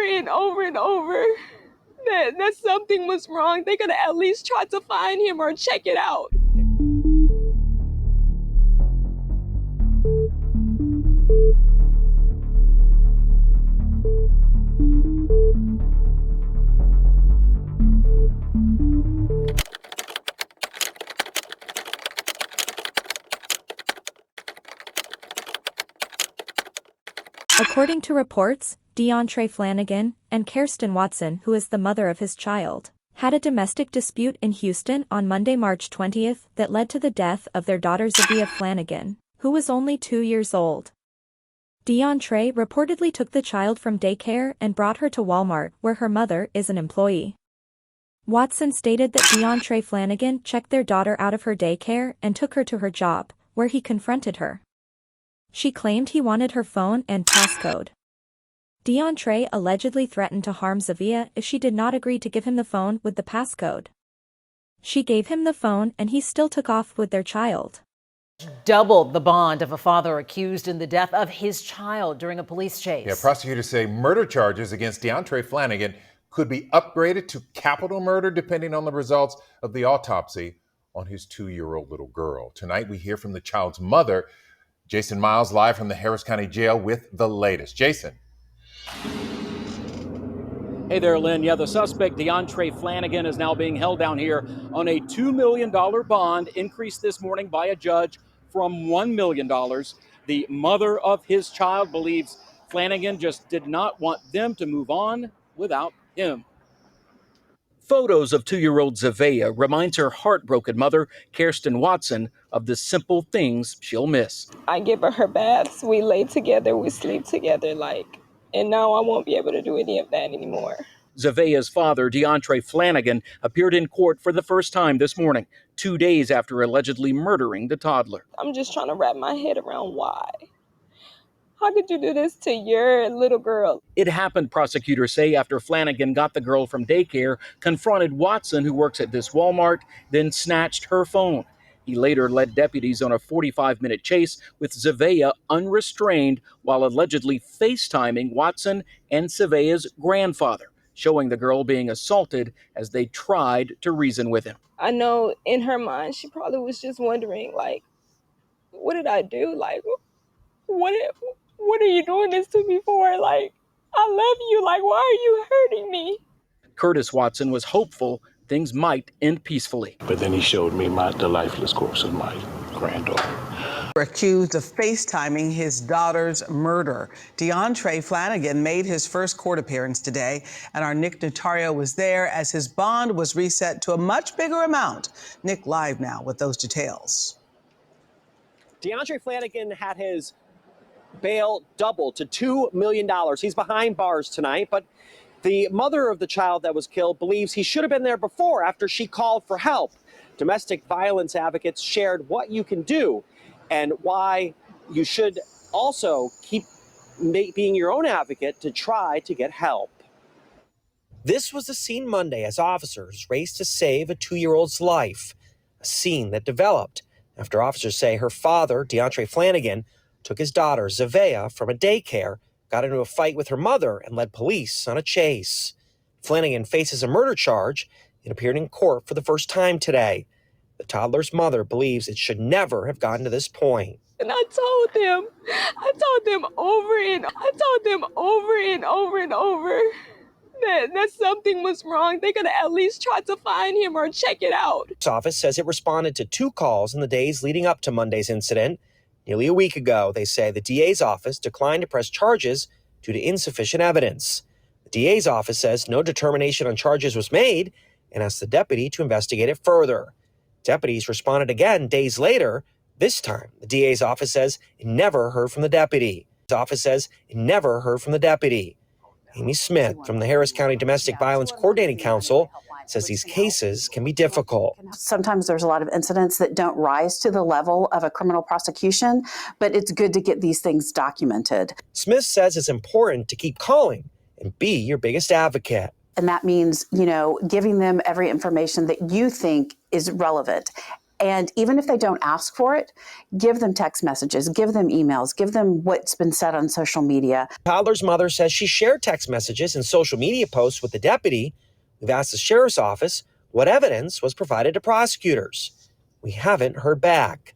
and over and over that something was wrong. They could have at least tried to find him or check it out. According to reports, Deontray Flanagan and Kirsten Watson, who is the mother of his child, had a domestic dispute in Houston on Monday, March 20th that led to the death of their daughter Zevaya Flanagan, who was only 2 years old. Deontray reportedly took the child from daycare and brought her to Walmart, where her mother is an employee. Watson stated that Deontray Flanagan checked their daughter out of her daycare and took her to her job, where he confronted her. She claimed he wanted her phone and passcode. Deontray allegedly threatened to harm Zevaya if she did not agree to give him the phone with the passcode. She gave him the phone and he still took off with their child. Doubled the bond of a father accused in the death of his child during a police chase. Yeah, prosecutors say murder charges against Deontray Flanagan could be upgraded to capital murder depending on the results of the autopsy on his 2-year-old little girl. Tonight we hear from the child's mother, Jason Miles, live from the Harris County Jail with the latest. Jason. Hey there, Lynn. Yeah, the suspect, Deontray Flanagan, is now being held down here on a $2 million bond, increased this morning by a judge from $1 million. The mother of his child believes Flanagan just did not want them to move on without him. Photos of 2-year-old Zevaya reminds her heartbroken mother, Kirsten Watson, of the simple things she'll miss. I give her baths, we lay together, we sleep together, and now I won't be able to do any of that anymore. Zevaya's father, Deontray Flanagan, appeared in court for the first time this morning, 2 days after allegedly murdering the toddler. I'm just trying to wrap my head around why. How could you do this to your little girl? It happened, prosecutors say, after Flanagan got the girl from daycare, confronted Watson, who works at this Walmart, then snatched her phone. He later led deputies on a 45-minute chase with Zevaya unrestrained while allegedly FaceTiming Watson and Zevaya's grandfather, showing the girl being assaulted as they tried to reason with him. I know in her mind, she probably was just wondering, what did I do? What are you doing this to me for? I love you. Why are you hurting me? Curtis Watson was hopeful things might end peacefully. But then he showed me the lifeless corpse of my granddaughter. Accused of FaceTiming his daughter's murder. Deontray Flanagan made his first court appearance today, and our Nick Notario was there as his bond was reset to a much bigger amount. Nick live now with those details. Deontray Flanagan had his bail doubled to $2 million. He's behind bars tonight, but the mother of the child that was killed believes he should have been there before after she called for help. Domestic violence advocates shared what you can do and why you should also keep being your own advocate to try to get help. This was the scene Monday as officers raced to save a 2-year-old's life, a scene that developed after officers say her father, Deontray Flanagan, took his daughter, Zevaya, from a daycare, got into a fight with her mother, and led police on a chase. Flanagan faces a murder charge and appeared in court for the first time today. The toddler's mother believes it should never have gotten to this point. And I told them over and over that something was wrong. They could have at least tried to find him or check it out. The office says it responded to 2 calls in the days leading up to Monday's incident. Nearly a week ago, they say the DA's office declined to press charges due to insufficient evidence. The DA's office says no determination on charges was made and asked the deputy to investigate it further. Deputies responded again days later. This time, the DA's office says it never heard from the deputy. His office says it never heard from the deputy. Amy Smith from the Harris County Domestic Violence Coordinating Council says these cases can be difficult. Sometimes there's a lot of incidents that don't rise to the level of a criminal prosecution, but it's good to get these things documented. Smith says it's important to keep calling and be your biggest advocate. And that means, giving them every information that you think is relevant. And even if they don't ask for it, give them text messages, give them emails, give them what's been said on social media. Toddler's mother says she shared text messages and social media posts with the deputy. We've asked the sheriff's office what evidence was provided to prosecutors. We haven't heard back.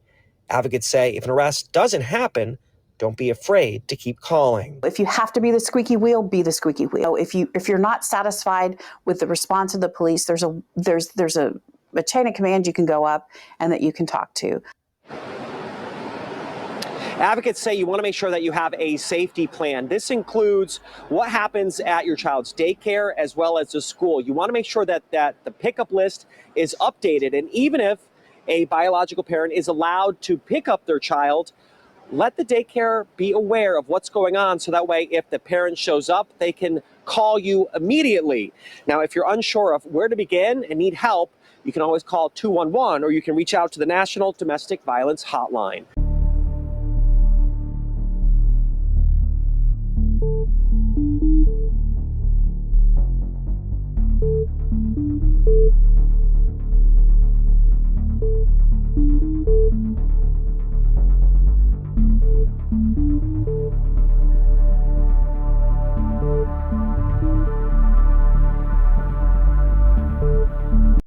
Advocates say if an arrest doesn't happen, don't be afraid to keep calling. If you have to be the squeaky wheel, be the squeaky wheel. If you're not satisfied with the response of the police, there's a chain of command you can go up and that you can talk to. Advocates say you want to make sure that you have a safety plan. This includes what happens at your child's daycare as well as the school. You want to make sure that the pickup list is updated. And even if a biological parent is allowed to pick up their child, let the daycare be aware of what's going on so that way if the parent shows up, they can call you immediately. Now, if you're unsure of where to begin and need help, you can always call 211 or you can reach out to the National Domestic Violence Hotline.